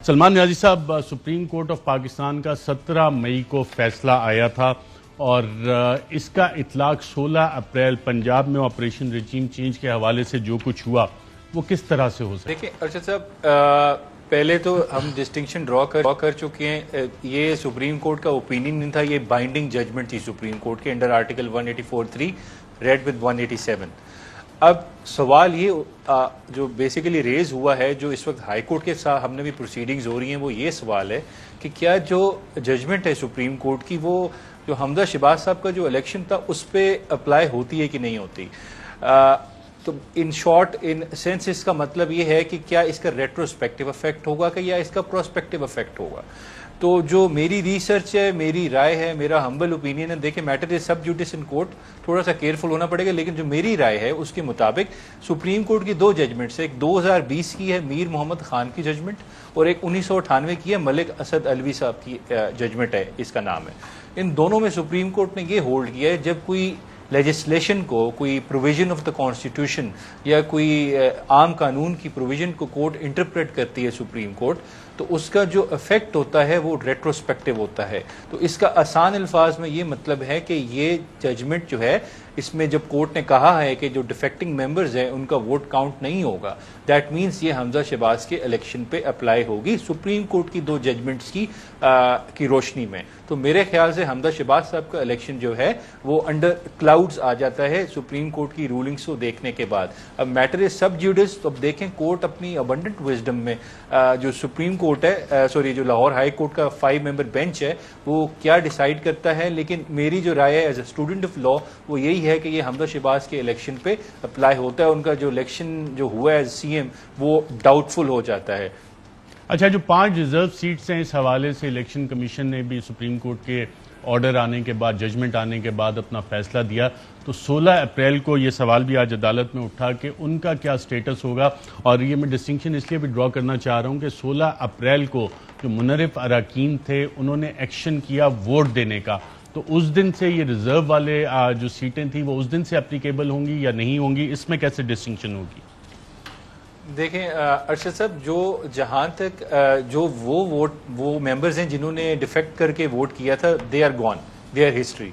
سلمان نیازی صاحب، supreme court of Pakistan کا 17 مئی کو فیصلہ آیا تھا اور اس کا اطلاق 16 اپریل پنجاب میں آپریشن ریجیم چینج کے حوالے سے جو کچھ ہوا وہ کس طرح سے ہو سکتا ہے؟ دیکھیں ارشد صاحب، پہلے تو ہم ڈسٹنکشن ڈرا کر چکے ہیں. یہ سپریم کورٹ کا اوپینین نہیں تھا، یہ بائنڈنگ ججمنٹ تھی سپریم کورٹ کے انڈر آرٹیکل 184(3) ریڈ ود 187. اب سوال یہ جو بیسیکلی ریز ہوا ہے، جو اس وقت ہائی کورٹ کے ساتھ ہم نے بھی پروسیڈنگز ہو رہی ہیں، وہ یہ سوال ہے کہ کیا جو ججمنٹ ہے سپریم کورٹ کی، وہ جو حمزہ شہباز صاحب کا جو الیکشن تھا اس پہ اپلائی ہوتی ہے کہ نہیں ہوتی. تو ان شارٹ ان سینس اس کا مطلب یہ ہے کہ کیا اس کا ریٹروسپیکٹیو افیکٹ ہوگا کہ یا اس کا پروسپیکٹیو افیکٹ ہوگا. تو جو میری ریسرچ ہے، میری رائے ہے، میرا ہمبل اوپینین ہے، دیکھیں matter is sub judice in court, تھوڑا سا کیئرفل ہونا پڑے گا، لیکن جو میری رائے ہے اس کے مطابق سپریم کورٹ کی 2 ججمنٹس، ایک 2020 کی ہے میر محمد خان کی ججمنٹ اور ایک 1998 کی ہے ملک اسد علوی صاحب کی ججمنٹ ہے، اس کا نام ہے. ان دونوں میں سپریم کورٹ نے یہ ہولڈ کیا ہے جب کوئی لیجسلیشن کو، کوئی پروویژن آف دا کانسٹیٹیوشن یا کوئی عام قانون کی پروویژن کو کورٹ انٹرپریٹ کرتی ہے سپریم کورٹ، تو اس کا جو افیکٹ ہوتا ہے وہ ریٹروسپیکٹیو ہوتا ہے. تو اس کا آسان الفاظ میں یہ مطلب ہے کہ یہ ججمنٹ جو ہے، اس میں جب کورٹ نے کہا ہے کہ جو ڈیفیکٹنگ ممبرز ہیں ان کا ووٹ کاؤنٹ نہیں ہوگا، دیٹ مینس یہ حمزہ شہباز کے الیکشن پہ اپلائی ہوگی سپریم کورٹ کی 2 ججمنٹس کی روشنی میں. تو میرے خیال سے حمزہ شہباز صاحب کا الیکشن جو ہے وہ انڈر کلاؤڈز آ جاتا ہے سپریم کورٹ کی رولنگس کو دیکھنے کے بعد. اب میٹر از سب جوڈس. تو اب دیکھیں کورٹ اپنی ابنڈنٹ وزڈم میں جو سپریم کورٹ ہے، جو لاہور ہائی کورٹ کا 5 ممبر بینچ ہے، وہ کیا ڈیسائیڈ کرتا ہے. لیکن میری جو رائے ہے as a student of law وہ یہی ہے کہ یہ حمزہ شہباز کے الیکشن پہ اپلائی ہوتا ہے. ان کا جو الیکشن جو ہوا ہے سی ایم وہ ڈاؤٹ فل ہو جاتا ہے. اچھا، جو 5 ریزرو سیٹس ہیں، اس حوالے سے الیکشن کمیشن نے بھی سپریم کورٹ کے آرڈر آنے کے بعد، ججمنٹ آنے کے بعد اپنا فیصلہ دیا. تو 16 اپریل کو یہ سوال بھی آج عدالت میں اٹھا کہ ان کا کیا سٹیٹس ہوگا. اور یہ میں ڈسٹنکشن اس لیے بھی ڈرا کرنا چاہ رہا ہوں کہ 16 اپریل کو جو منرف اراکین تھے انہوں نے ایکشن کیا ووٹ دینے کا. تو اس دن سے یہ ریزرو والے جو سیٹیں تھیں وہ اس دن سے اپلیکیبل ہوں گی یا نہیں ہوں گی، اس میں کیسے ڈسٹنکشن ہوگی؟ دیکھیں ارشد صاحب، جہاں تک جو وہ ممبرز ہیں جنہوں نے ڈیفیکٹ کر کے ووٹ کیا تھا، they are gone, they are history.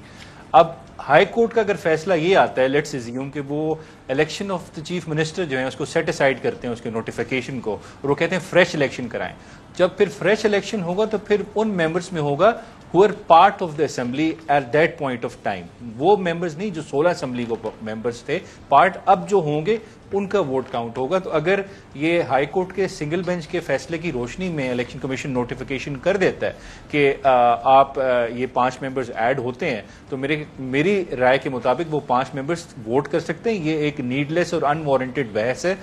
اب ہائی کورٹ کا اگر فیصلہ یہ آتا ہے، لیٹس اسیوم کہ وہ election of the chief minister جو ہے اس کو سیٹ اسائڈ کرتے ہیں، اس کے نوٹیفیکیشن کو، اور وہ کہتے ہیں فریش الیکشن کرائیں. جب پھر فریش الیکشن ہوگا تو پھر ان ممبرز میں ہوگا who are part of the assembly at that point of time. وہ ممبرز نہیں جو 16 اسمبلی کو ممبرز تھے پارٹ، اب جو ہوں گے ان کا ووٹ کاؤنٹ ہوگا. تو اگر یہ ہائی کورٹ کے سنگل بینچ کے فیصلے کی روشنی میں الیکشن کمیشن نوٹیفیکیشن کر دیتا ہے کہ آپ یہ 5 ممبرز ایڈ ہوتے ہیں، تو میری رائے کے مطابق وہ 5 ممبرز ووٹ کر سکتے ہیں. یہ ایک نیڈلیس اور ان وارنٹڈ بحث ہے،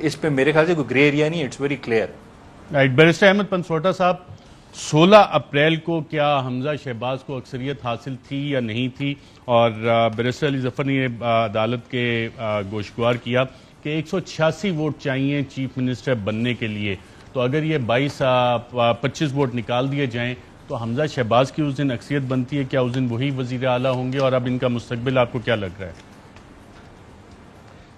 اس پہ میرے خیال سے کوئی گرے ایریا نہیں، it's very clear. Barrister Ahmed Pansota صاحب، 16 اپریل کو کیا حمزہ شہباز کو اکثریت حاصل تھی یا نہیں تھی؟ اور بیرسٹر علی ظفر نے یہ عدالت کے گوشگوار کیا کہ 186 ووٹ چاہیے چیف منسٹر بننے کے لیے. تو اگر یہ 25 ووٹ نکال دیے جائیں تو حمزہ شہباز کی اس دن اکثریت بنتی ہے. کیا اس دن وہی وزیر اعلیٰ ہوں گے اور اب ان کا مستقبل آپ کو کیا لگ رہا ہے؟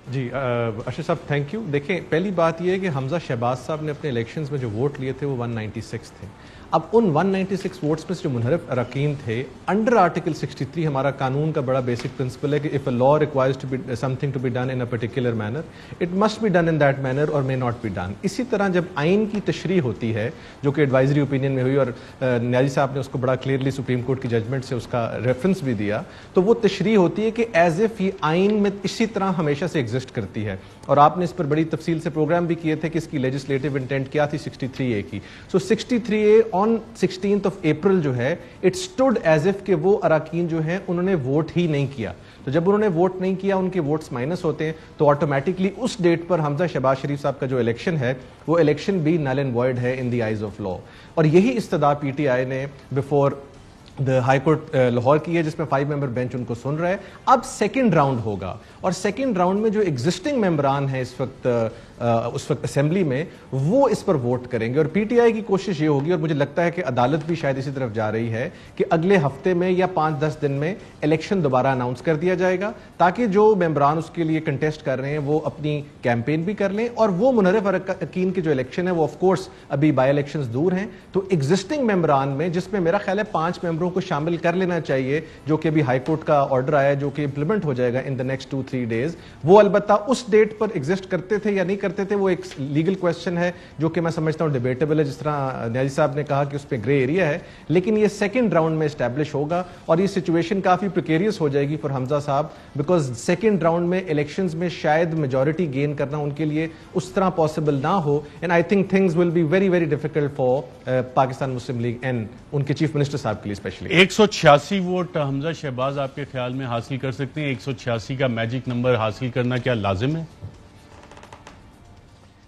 جی ارشد صاحب، تھینک یو. دیکھیں، پہلی بات یہ ہے کہ حمزہ شہباز صاحب نے اپنے الیکشنز میں جو ووٹ لیے تھے وہ 196 تھے. اب ان 196 ووٹس میں جو منحرف اراکین تھے، انڈر آرٹیکل 63 ہمارا قانون کا بڑا بیسک پرنسپل ہے کہ if a law requires something to be done in a particular manner, it must be done in that manner or may not be done. اسی طرح جب آئین کی تشریح ہوتی ہے جو کہ ایڈوائزری اوپینین میں ہوئی، اور نیازی صاحب نے اس کو بڑا کلیئرلی سپریم کورٹ کی ججمنٹ سے اس کا ریفرنس بھی دیا، تو وہ تشریح ہوتی ہے کہ ایز اف یہ آئین میں اسی طرح ہمیشہ سے ایگزسٹ کرتی ہے. اور آپ نے اس پر بڑی تفصیل سے پروگرام بھی کیے تھے کہ اس کی لیجسلیٹو انٹینٹ کیا تھی 63A کی. سو 63A on 16th of April جو ہے اٹ اسٹوڈ ایز اف کہ وہ اراکین جو ہیں انہوں نے ووٹ ہی نہیں کیا. تو جب انہوں نے ووٹ نہیں کیا، ان کے ووٹس مائنس ہوتے ہیں، تو آٹومیٹکلی اس ڈیٹ پر حمزہ شہباز شریف صاحب کا جو الیکشن ہے وہ الیکشن بھی نل اینڈ وائڈ ہے ان دی آئیز آف لا. اور یہی استدعا پی ٹی آئی نے بفور ہائی کورٹ لاہور کی ہے، جس میں 5 ممبر بینچ ان کو سن رہا ہے. اب سیکنڈ راؤنڈ ہوگا، اور سیکنڈ راؤنڈ میں جو ایگزسٹنگ ممبران ہیں اس وقت اس وقت اسمبلی میں وہ اس پر ووٹ کریں گے. اور پی ٹی آئی کی کوشش یہ ہوگی, اور مجھے لگتا ہے کہ عدالت بھی شاید اسی طرف جا رہی ہے, کہ اگلے ہفتے میں یا 5-10 دن میں الیکشن دوبارہ اناؤنس کر دیا جائے گا, تاکہ جو ممبران اس کے لیے کنٹیسٹ کر رہے ہیں وہ اپنی کیمپین بھی کر لیں. اور وہ منحرف اراکین کے جو الیکشن ہے وہ آف کورس ابھی بائی الیکشنز دور ہیں, تو ایگزسٹنگ ممبران میں, جس میں میرا خیال ہے 5 ممبروں کو شامل کر لینا چاہیے, جو کہ ابھی ہائی کورٹ کا آرڈر آیا ہے جو کہ امپلیمنٹ ہو جائے گا ان دا نیکسٹ 2-3 days. وہ البتہ اس ڈیٹ پر ایگزسٹ کرتے تھے یا نہیں کرتے تھے, وہ ایک لیگل کویسچن ہے جو کہ میں سمجھتا ہوں ڈیبیٹیبل ہے, جس طرح نیازی صاحب نے کہا کہ اس پہ گرے ایریا ہے, لیکن یہ سیکنڈ راؤنڈ میں اسٹیبلش ہوگا. اور یہ سچویشن کافی پریکیریس ہو جائے گی فار حمزہ صاحب, بیکاز سیکنڈ راؤنڈ میں الیکشنز میں شاید میجورٹی گین کرنا ان کے لیے اس طرح پاسبل نہ ہو. And I think things will be very very difficult for Pakistan Muslim League and ان کے چیف منسٹر صاحب کے لیے اسپیشلی. 186 ووٹ حمزہ شہباز آپ کے خیال میں حاصل کر سکتے ہیں؟ 186 کا میجک نمبر حاصل کرنا کیا لازم ہے؟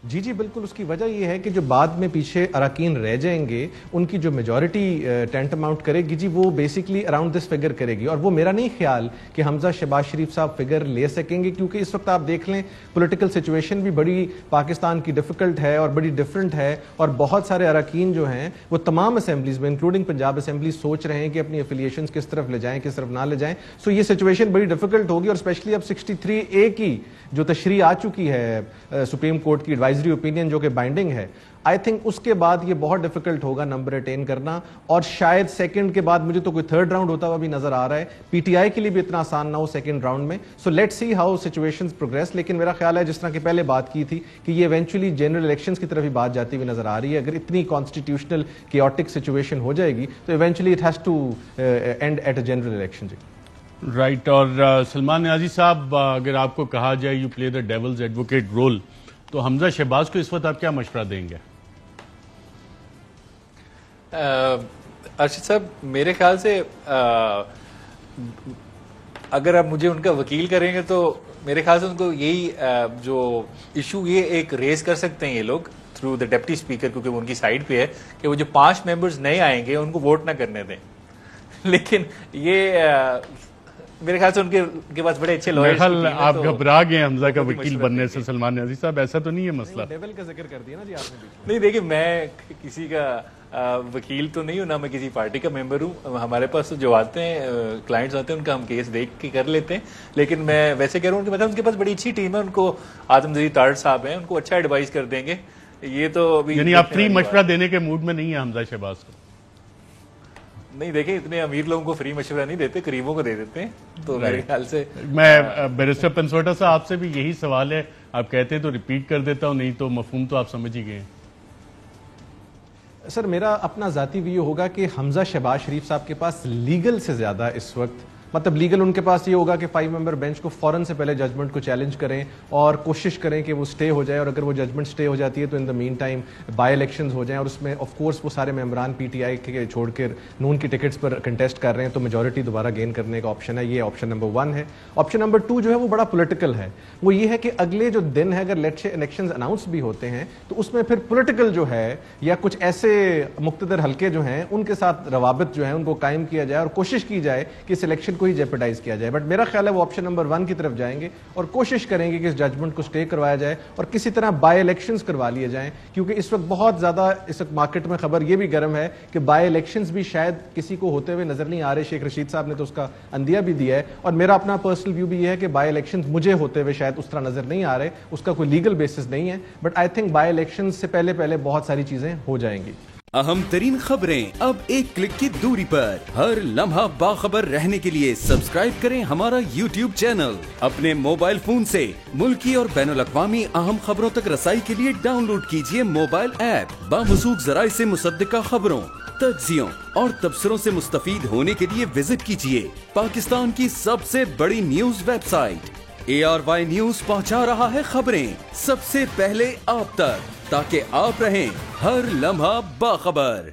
جی جی بالکل. اس کی وجہ یہ ہے کہ جو بعد میں پیچھے اراکین رہ جائیں گے, ان کی جو میجورٹی ٹینٹ اماؤنٹ کرے گی جی, وہ بیسکلی اراؤنڈ دس فگر کرے گی. اور وہ میرا نہیں خیال کہ حمزہ شہباز شریف صاحب فگر لے سکیں گے, کیونکہ اس وقت آپ دیکھ لیں پولیٹیکل سچویشن بھی بڑی پاکستان کی ڈیفیکلٹ ہے اور بڑی ڈفرینٹ ہے, اور بہت سارے اراکین جو ہیں وہ تمام اسمبلیز میں انکلوڈنگ پنجاب اسمبلی سوچ رہے ہیں کہ اپنی افیلیشنز کس طرف لے جائیں کس طرف نہ لے جائیں. سو یہ سچویشن بڑی ڈیفیکلٹ ہوگی, اور اسپیشلی اب 63A کی جو تشریح آ چکی ہے سپریم کورٹ کی ایڈوائزری اوپینین جو کہ بائنڈنگ ہے, آئی تھنک اس کے بعد یہ بہت ڈیفیکلٹ ہوگا نمبر اٹین کرنا, اور شاید سیکنڈ کے بعد مجھے تو کوئی تھرڈ راؤنڈ ہوتا ہوا بھی نظر آ رہا ہے, پی ٹی آئی کے لیے بھی اتنا آسان نہ ہو سیکنڈ راؤنڈ میں. So let see how situations progress. لیکن میرا خیال ہے جس طرح کہ پہلے بات کی تھی کہ یہ ایونچولی جنرل الیکشنز کی طرف ہی بات جاتی ہوئی نظر آ رہی ہے. اگر اتنی کانسٹیٹیوشنل کیوٹک سچویشن ہو جائے گی تو eventually it has to end at a general election. جی رائٹ. اور سلمان نیازی صاحب, اگر آپ کو کہا جائے you play the devil's advocate role, تو حمزہ شہباز کو اس وقت آپ کیا مشورہ دیں گے؟ ارشد صاحب, میرے خیال سے اگر آپ مجھے ان کا وکیل کریں گے تو میرے خیال سے ان کو یہی جو ایشو یہ ایک ریز کر سکتے ہیں یہ لوگ تھرو دا ڈپٹی اسپیکر, کیونکہ وہ ان کی سائڈ پہ ہے, کہ وہ جو 5 ممبرز نئے آئیں گے ان کو ووٹ نہ کرنے دیں. لیکن یہ میرے خیال سے ان کے پاس بڑے اچھے لوئرز ہیں. آپ گھبرا گئے حمزہ کا وکیل بننے سے سلمان نیازی صاحب, ایسا تو نہیں ہے مسئلہ؟ ڈیول کا ذکر کر دیا نا جی آپ نے. نہیں دیکھیں, میں کسی کا وکیل تو نہیں ہوں, نہ میں کسی پارٹی کا ممبر ہوں. ہمارے پاس جو آتے ہیں کلائنٹس آتے ہیں ان کا ہم کیس دیکھ کے کر لیتے ہیں. لیکن میں ویسے کہہ رہا ہوں کہ مطلب ان کے پاس بڑی اچھی ٹیم ہے, ان کو آدم زری تارڑ صاحب ہیں, ان کو اچھا ایڈوائز کر دیں گے. یہ تو یعنی آپ فری مشورہ دینے کے موڈ میں نہیں ہیں حمزہ شہباز کو؟ نہیں دیکھیں, اتنے امیر لوگوں کو فری مشورہ نہیں دیتے, قریبوں کو دے دیتے ہیں. تو میرے خیال سے میں بیرسٹر پنسوٹا صاحب آپ سے بھی یہی سوال ہے, آپ کہتے ہیں تو ریپیٹ کر دیتا ہوں, نہیں تو مفہوم تو آپ سمجھ ہی گئے ہیں. سر میرا اپنا ذاتی ویو ہوگا کہ حمزہ شہباز شریف صاحب کے پاس لیگل سے زیادہ اس وقت, مطلب لیگل ان کے پاس یہ ہوگا کہ 5 ممبر بینچ کو فوراً سے پہلے ججمنٹ کو چیلنج کریں اور کوشش کریں کہ وہ سٹے ہو جائے, اور اگر وہ ججمنٹ سٹے ہو جاتی ہے تو ان دا مین ٹائم بائی الیکشنز ہو جائیں, اور اس میں آف کورس وہ سارے ممبران پی ٹی آئی کے چھوڑ کر نون کی ٹکٹس پر کنٹیسٹ کر رہے ہیں, تو میجورٹی دوبارہ گین کرنے کا آپشن ہے. یہ آپشن نمبر 1 ہے. آپشن نمبر 2 جو ہے وہ بڑا پولیٹیکل ہے, وہ یہ ہے کہ اگلے جو دن ہے اگر لیٹ سے الیکشنز اناؤنس بھی ہوتے ہیں تو اس میں پھر پولیٹیکل جو ہے یا کچھ ایسے مقتدر حلقے جو ہیں ان کے ساتھ روابط جو ہیں ان کو قائم کیا جائے اور کوشش کی جائے کہ اس الیکشن کو ہی جیپیڈائز کیا جائے. بٹ میرا خیال ہے وہ آپشن نمبر 1 کی طرف جائیں گے اور کوشش کریں گے کہ اس ججمنٹ کو سٹے کروایا جائے اور کسی طرح بائی الیکشنز کروا لیے جائیں, کیونکہ اس وقت بہت زیادہ اس وقت مارکیٹ میں خبر یہ بھی گرم ہے کہ بائی الیکشنز بھی شاید کسی کو ہوتے ہوئے نظر نہیں آ رہے. شیخ رشید صاحب نے تو اس کا اندیہ بھی دیا ہے, اور میرا اپنا پرسنل ویو بھی یہ ہے کہ بائی الیکشنز مجھے ہوتے ہوئے شاید اس طرح نظر نہیں آ رہے, اس کا کوئی لیگل بیسس نہیں ہے. But I think by elections سے پہلے بہت ساری چیزیں ہو جائیں گی. اہم ترین خبریں اب ایک کلک کی دوری پر. ہر لمحہ باخبر رہنے کے لیے سبسکرائب کریں ہمارا YouTube چینل. اپنے موبائل فون سے ملکی اور بین الاقوامی اہم خبروں تک رسائی کے لیے ڈاؤن لوڈ کیجیے موبائل ایپ. باموثوق ذرائع سے مصدقہ خبروں, تجزیوں اور تبصروں سے مستفید ہونے کے لیے وزٹ کیجیے پاکستان کی سب سے بڑی news website. ARY news پہنچا رہا ہے خبریں سب سے پہلے آپ تک, تاکہ آپ رہیں ہر لمحہ باخبر.